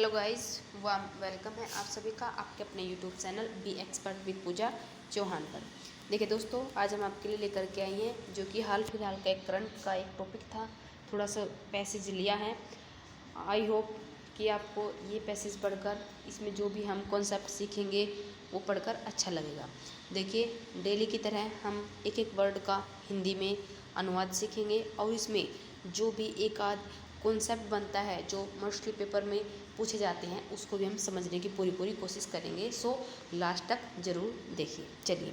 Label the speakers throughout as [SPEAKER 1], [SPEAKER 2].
[SPEAKER 1] Hello guys, warm welcome है आप सभी का आपके अपने YouTube channel be expert with Pooja Chauhan पर। देखिए दोस्तों, आज हम आपके लिए लेकर के आई हैं जो कि हाल फिलहाल का एक करंट का एक टॉपिक था। थोड़ा सा पैसेज लिया है। आई होप कि आपको ये पैसेज पढ़कर इसमें जो भी हम कॉन्सेप्ट सीखेंगे वो पढ़कर अच्छा लगेगा। देखिए, डेली की तरह हम एक एक वर्ड का हिंदी में अनुवाद सीखेंगे और इसमें जो भी एक आध कॉन्सेप्ट बनता है जो मोस्टली पेपर में पूछे जाते हैं उसको भी हम समझने की पूरी कोशिश करेंगे। सो लास्ट तक ज़रूर देखिए। चलिए,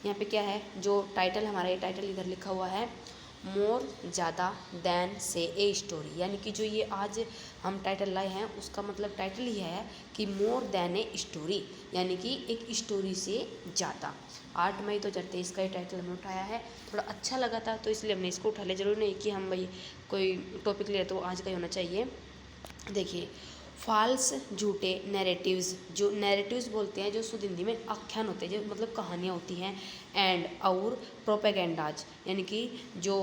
[SPEAKER 1] यहाँ पे क्या है, जो टाइटल हमारा ये टाइटल इधर लिखा हुआ है, मोर ज़्यादा दैन से ए स्टोरी। यानी कि जो ये आज हम टाइटल लाए हैं उसका मतलब टाइटल ही है कि मोर दैन ए स्टोरी, यानी कि एक स्टोरी से ज़्यादा। 8 मई 2023 का ये टाइटल हमने उठाया है। थोड़ा अच्छा लगा था तो इसलिए हमने इसको उठा लिया। जरूरी नहीं कि हम भाई कोई टॉपिक ले तो आज का ही होना चाहिए। देखिए, फॉल्स झूठे नैरेटिव्स, जो नैरेटिव्स बोलते हैं जो शुद्ध हिंदी में आख्यान होते हैं, जो मतलब कहानियाँ होती हैं, एंड और प्रोपेगेंडाज, यानी कि जो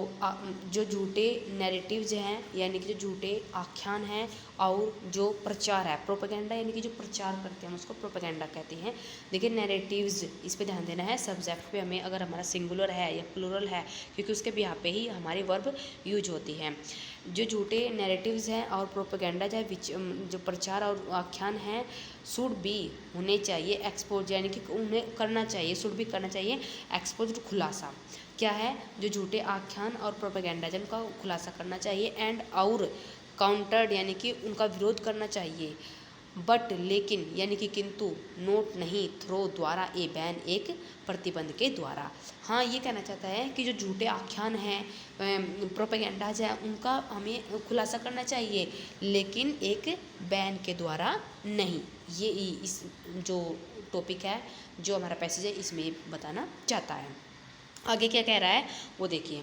[SPEAKER 1] झूठे नैरेटिव्स हैं, यानी कि जो झूठे आख्यान हैं, और जो प्रचार है प्रोपेगेंडा, यानी कि जो प्रचार करते हैं उसको प्रोपेगेंडा कहते हैं। देखिए, नैरेटिव्स, इस पे ध्यान देना है सब्जेक्ट पे हमें, अगर हमारा सिंगुलर है या प्लूरल है, क्योंकि उसके भी यहाँ पे ही हमारी वर्ब यूज होती है। जो झूठे नैरेटिव्स हैं और प्रोपेगेंडा जो प्रचार और आख्यान हैं, शुड बी होने चाहिए एक्सपोज, यानी कि उन्हें करना चाहिए, शुड भी करना चाहिए एक्सपोज, खुलासा। क्या है, जो झूठे आख्यान और प्रोपेगेंडा जिनका खुलासा करना चाहिए, एंड और काउंटर्ड, यानी कि उनका विरोध करना चाहिए, बट लेकिन, यानी कि किंतु, नोट नहीं, थ्रो द्वारा, ए बैन, एक प्रतिबंध के द्वारा। हाँ, ये कहना चाहता है कि जो झूठे आख्यान हैं, प्रोपेगेंडाज हैं, उनका हमें खुलासा करना चाहिए, लेकिन एक बैन के द्वारा नहीं। ये इस जो टॉपिक है, जो हमारा पैसेज है, इसमें बताना चाहता है। आगे क्या कह रहा है वो देखिए।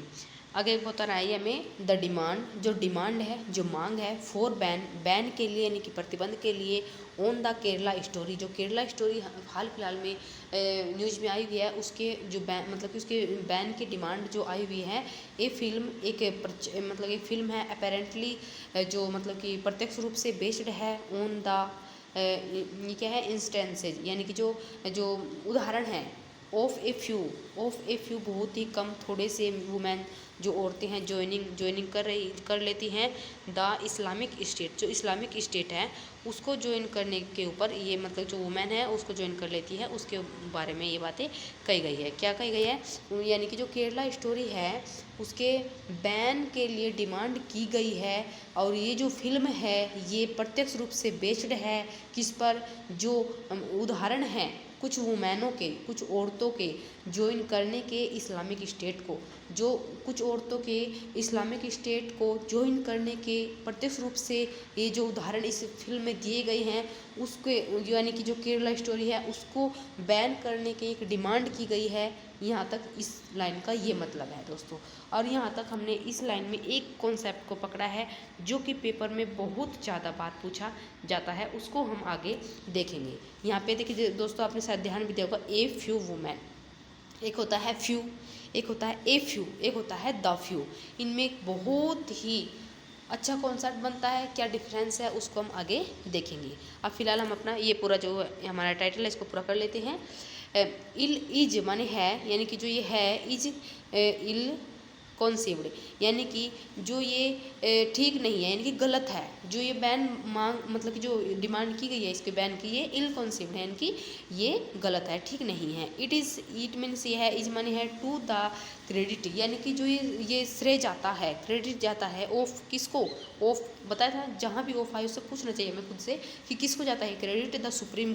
[SPEAKER 1] आगे बता रहा है ये हमें, द डिमांड, जो डिमांड है, जो मांग है, फॉर बैन, बैन के लिए, यानी कि प्रतिबंध के लिए, ऑन द केरला स्टोरी, जो केरला स्टोरी हाल फिलहाल में न्यूज़ में आई हुई है, उसके जो बैन, मतलब कि उसके बैन की डिमांड जो आई हुई है। ये फिल्म मतलब एक फिल्म है अपेरेंटली, जो मतलब कि प्रत्यक्ष रूप से बेस्ड है ऑन द, ये क्या है, इंस्टेंसेज, यानी कि जो जो उदाहरण है, ऑफ ए फ्यू, बहुत ही कम, थोड़े से वुमेन, जो औरतें हैं, ज्वाइनिंग कर लेती हैं द इस्लामिक स्टेट, जो इस्लामिक स्टेट है उसको ज्वाइन करने के ऊपर, ये मतलब जो वुमेन है उसको ज्वाइन कर लेती है, उसके बारे में ये बातें कही गई है। क्या कही गई है, यानी कि जो केरला स्टोरी है उसके बैन के लिए डिमांड की गई है, और ये जो फिल्म है ये प्रत्यक्ष रूप से बेस्ड है किस पर, जो उदाहरण है कुछ वुमेनों के, कुछ औरतों के ज्वाइन करने के इस्लामिक स्टेट को, जो कुछ औरतों के इस्लामिक स्टेट को ज्वाइन करने के प्रत्यक्ष रूप से ये जो उदाहरण इस फिल्म में दिए गए हैं, उसके, यानी कि जो केरला स्टोरी है उसको बैन करने की एक डिमांड की गई है। यहाँ तक इस लाइन का ये मतलब है दोस्तों। और यहाँ तक हमने इस लाइन में एक कॉन्सेप्ट को पकड़ा है जो कि पेपर में बहुत ज़्यादा बार पूछा जाता है, उसको हम आगे देखेंगे। यहाँ पे देखिए दोस्तों, आपने शायद ध्यान भी दिया होगा, ए फ्यू वुमेन, एक होता है फ्यू, एक होता है ए फ्यू, एक होता है द फ्यू। इनमें एक बहुत ही अच्छा कॉन्सेप्ट बनता है, क्या डिफरेंस है उसको हम आगे देखेंगे। अब फिलहाल हम अपना ये पूरा जो हमारा टाइटल है इसको पूरा कर लेते हैं। इल इज माने है, यानी कि जो ये है, इज इल कॉन्सीव्ड, यानी कि जो ये ठीक नहीं है, यानी कि गलत है, जो ये बैन मांग, मतलब कि जो डिमांड की गई है इसके बैन की, ये इल कॉन्सीव्ड है, यानी कि ये गलत है, ठीक नहीं है। इट मीन्स ये है, इज माने है टू द क्रेडिट, यानी कि जो ये श्रेय जाता है, क्रेडिट जाता है, ऑफ किसको, ऑफ बताया था, जहाँ भी ऑफ आए उससे पूछना चाहिए हमें खुद से कि किसको जाता है क्रेडिट, द सुप्रीम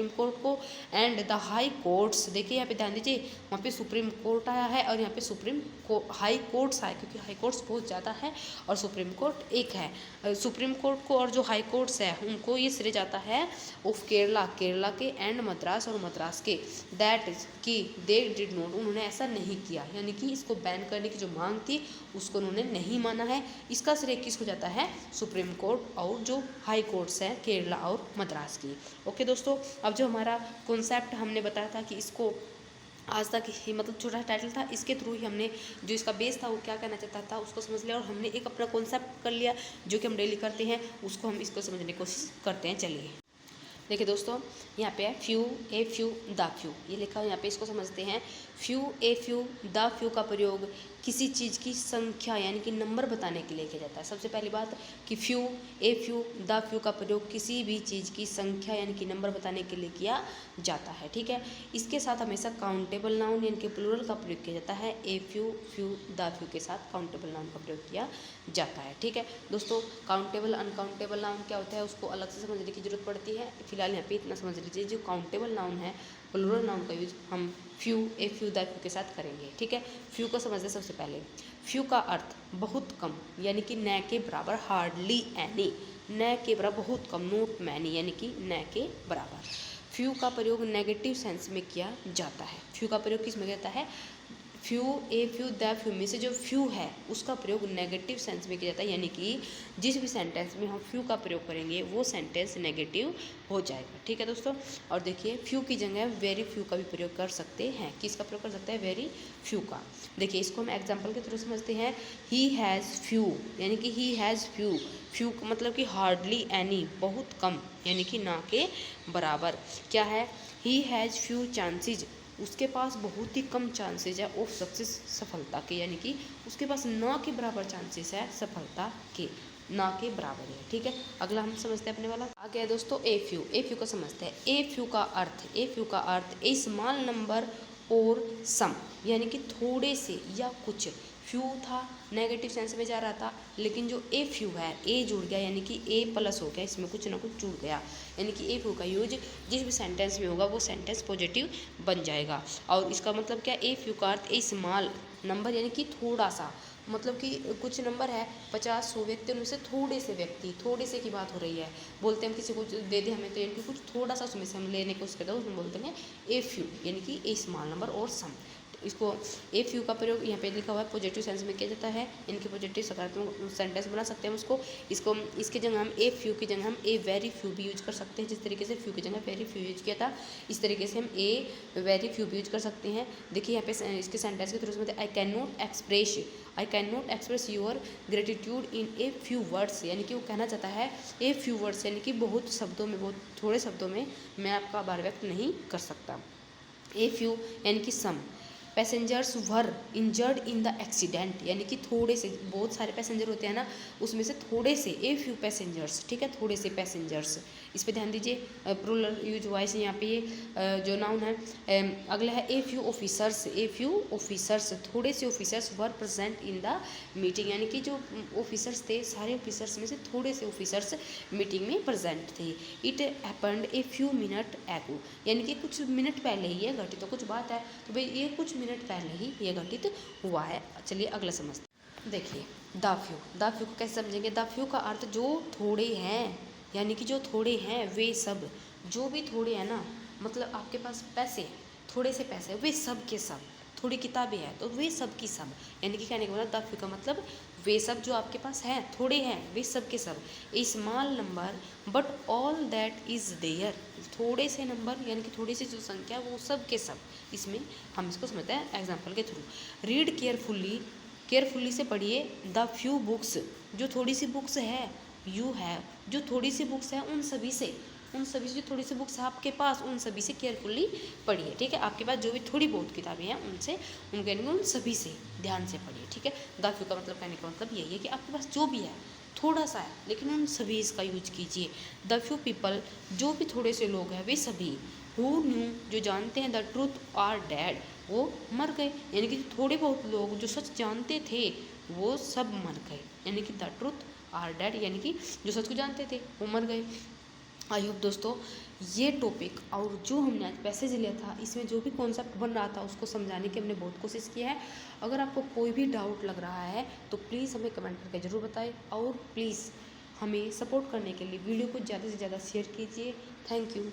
[SPEAKER 1] कोर्ट को, एंड द हाई कोर्ट्स। देखिए यहाँ पे ध्यान दीजिए, वहाँ पे सुप्रीम कोर्ट आया है और यहाँ पे हाई कोर्ट्स आए, क्योंकि हाई कोर्ट्स बहुत ज़्यादा है और सुप्रीम कोर्ट एक है। सुप्रीम कोर्ट को और जो हाई कोर्ट्स है उनको ये श्रेय जाता है ऑफ केरला के, एंड मद्रास और मद्रास के, दैट कि दे डिड नॉट, उन्होंने ऐसा नहीं किया, यानी कि इसको बैन करने की जो मांग थी उसको उन्होंने नहीं माना है। इसका श्रेय किसको जाता है, सुप्रीम कोर्ट और जो हाई कोर्ट्स हैं केरला और मद्रास की। ओके दोस्तों, अब जो हमारा कॉन्सेप्ट हमने बताया था कि इसको आज तक ही मतलब छोटा टाइटल था, इसके थ्रू ही हमने जो इसका बेस था वो क्या कहना चाहता था उसको समझ लिया, और हमने एक अपना कॉन्सेप्ट कर लिया जो कि हम डेली करते हैं, उसको हम इसको समझने की कोशिश करते हैं। चलिए देखिए दोस्तों, यहाँ पे है few, a few, the few, ये लिखा है यहाँ पे, इसको समझते हैं। Few, a few, the few का प्रयोग किसी चीज़ की संख्या यानी कि नंबर बताने के लिए किया जाता है। सबसे पहली बात कि few, a few, the few का प्रयोग किसी भी चीज़ की संख्या यानी कि नंबर बताने के लिए किया जाता है, ठीक है। इसके साथ हमेशा काउंटेबल नाउन यानी कि प्लूरल का प्रयोग किया जाता है। A few, few, the few के साथ काउंटेबल नाउन का प्रयोग किया जाता है, ठीक है दोस्तों। काउंटेबल अनकाउंटेबल नाउन क्या होता है उसको अलग से समझने की जरूरत पड़ती है, फिलहाल यहाँ पे इतना समझ लीजिए। जो काउंटेबल नाउन है प्लूरल नाउन का यूज हम few, a few, the few के साथ करेंगे, ठीक है। फ्यू को समझते सबसे पहले। फ्यू का अर्थ बहुत कम यानी कि न के बराबर, हार्डली एनी, न के बराबर बहुत कम, नॉट मैनी यानी कि न के बराबर। फ्यू का प्रयोग नेगेटिव सेंस में किया जाता है। फ्यू का प्रयोग किस में किया जाता है? Few, a few, the few में से जो फ्यू है उसका प्रयोग नेगेटिव सेंस में किया जाता है, यानी कि जिस भी सेंटेंस में हम फ्यू का प्रयोग करेंगे वो सेंटेंस नेगेटिव हो जाएगा, ठीक है दोस्तों। और देखिए फ्यू की जगह वेरी फ्यू का भी प्रयोग कर सकते हैं। किसका प्रयोग कर सकते हैं? वेरी फ्यू का। देखिए इसको हम एग्जाम्पल के थ्रू समझते हैं। ही हैज़ फ्यू यानी कि ही हैज़ फ्यू, फ्यू मतलब कि हार्डली एनी, बहुत कम यानी कि ना के बराबर। क्या है? ही हैज़ फ्यू चांसेज, उसके पास बहुत ही कम चांसेस है ऑफ सक्सेस, सफलता के, यानी कि उसके पास ना के बराबर चांसेस है सफलता के, ना के बराबर है, ठीक है। अगला हम समझते हैं अपने वाला। आ गया दोस्तों ए फ्यू। ए फ्यू को समझते हैं। ए फ्यू का अर्थ, ए फ्यू का अर्थ ए स्मॉल नंबर और सम, यानी कि थोड़े से या कुछ। फ्यू था नेगेटिव सेंस में जा रहा था, लेकिन जो ए फ्यू है, ए जुड़ गया यानी कि ए प्लस हो गया, इसमें कुछ ना कुछ जुड़ गया, यानी कि ए फ्यू का यूज जिस भी सेंटेंस में होगा वो सेंटेंस पॉजिटिव बन जाएगा। और इसका मतलब क्या? ए फ्यू का अर्थ ए स्मॉल नंबर यानी कि थोड़ा सा, मतलब कि कुछ नंबर है 50 100 व्यक्ति, उनमें से थोड़े से व्यक्ति, थोड़े से की बात हो रही है। बोलते हैं हम किसी को दे दे हमें, तो यानी कि कुछ थोड़ा सा उसमें से हम लेने की कोशिश करते हैं, उसमें बोलते हैं ए फ्यू यानी कि ए स्मॉल नंबर और सम। इसको ए फ्यू का प्रयोग यहाँ पे लिखा हुआ है पॉजिटिव सेंस में किया जाता है, इनके पॉजिटिव सकारात्मक सेंटेंस बना सकते हैं उसको। इसकी जगह हम ए फ्यू की जगह हम ए वेरी फ्यू भी यूज कर सकते हैं। जिस तरीके से फ्यू की जगह वेरी फ्यू यूज किया था, इस तरीके से हम ए वेरी फ्यू भी यूज कर सकते हैं। देखिए यहाँ पे इसके सेंटेंस के थ्रू में I can not express your gratitude in a few words, यानी कि वो कहना चाहता है ए फ्यू वर्ड्स यानी कि बहुत शब्दों में, बहुत थोड़े शब्दों में मैं आपका आभार व्यक्त नहीं कर सकता। ए फ्यू यानी कि some. Passengers were injured in the accident, यानी कि थोड़े से, बहुत सारे पैसेंजर होते हैं ना, उसमें से थोड़े से, ए फ्यू पैसेंजर्स, ठीक है, थोड़े से पैसेंजर्स। इस पे ध्यान दीजिए, प्लूरल यूज हुआ है यहाँ पे, ये जो नाउन है। अगला है a few officers. A few officers, थोड़े से officers were present in the meeting, यानी कि जो ऑफिसर्स थे, सारे ऑफिसर्स में से थोड़े से ऑफिसर्स मीटिंग में प्रेजेंट थे। It happened a few minute एगो, यानी कि कुछ मिनट पहले ही ये घटित, तो कुछ बात है तो भाई ये कुछ मिनट पहले ही ये घटित हुआ है। चलिए अगला समझते। देखिए द फ्यू, द फ्यू को कैसे समझेंगे? द फ्यू का अर्थ जो थोड़े हैं, यानी कि जो थोड़े हैं वे सब, जो भी थोड़े हैं ना, मतलब आपके पास पैसे, थोड़े से पैसे, वे सब के सब, थोड़ी किताबें हैं तो वे सब की सब, यानी कि कहने का मतलब द फ्यू का मतलब वे सब जो आपके पास हैं, थोड़े हैं, वे सब के सब। A small number but all that is there, थोड़े से नंबर यानी कि थोड़ी सी जो संख्या वो सब के सब। इसमें हम इसको समझते हैं एग्जाम्पल के थ्रू। रीड केयरफुली, केयरफुली से पढ़िए द फ्यू बुक्स, जो थोड़ी सी बुक्स है, यू हैव, जो थोड़ी सी बुक्स है उन सभी से, उन सभी से जो थोड़ी सी बुक्स है आपके पास, उन सभी से केयरफुली पढ़िए, ठीक है। आपके पास जो भी थोड़ी बहुत किताबें हैं उनसे, उनके उन सभी से ध्यान से पढ़िए, ठीक है। द फ्यू का मतलब, कहने का मतलब यही है कि आपके पास जो भी है थोड़ा सा है, लेकिन उन सभी इसका यूज कीजिए। द फ्यू पीपल, जो भी थोड़े से लोग हैं वे सभी, हु न्यू, जो जानते हैं, द ट्रूथ आर डेड, वो मर गए, यानी कि थोड़े बहुत लोग जो सच जानते थे वो सब मर गए, यानी कि द ट्रूथ आर डेड, यानी कि जो सच को जानते थे वो मर गए। आई होप दोस्तों ये टॉपिक और जो हमने आज पैसेज लिया था, इसमें जो भी कॉन्सेप्ट बन रहा था उसको समझाने की हमने बहुत कोशिश की है। अगर आपको कोई भी डाउट लग रहा है तो प्लीज़ हमें कमेंट करके ज़रूर बताएं, और प्लीज़ हमें सपोर्ट करने के लिए वीडियो को ज़्यादा से ज़्यादा शेयर कीजिए। Thank you.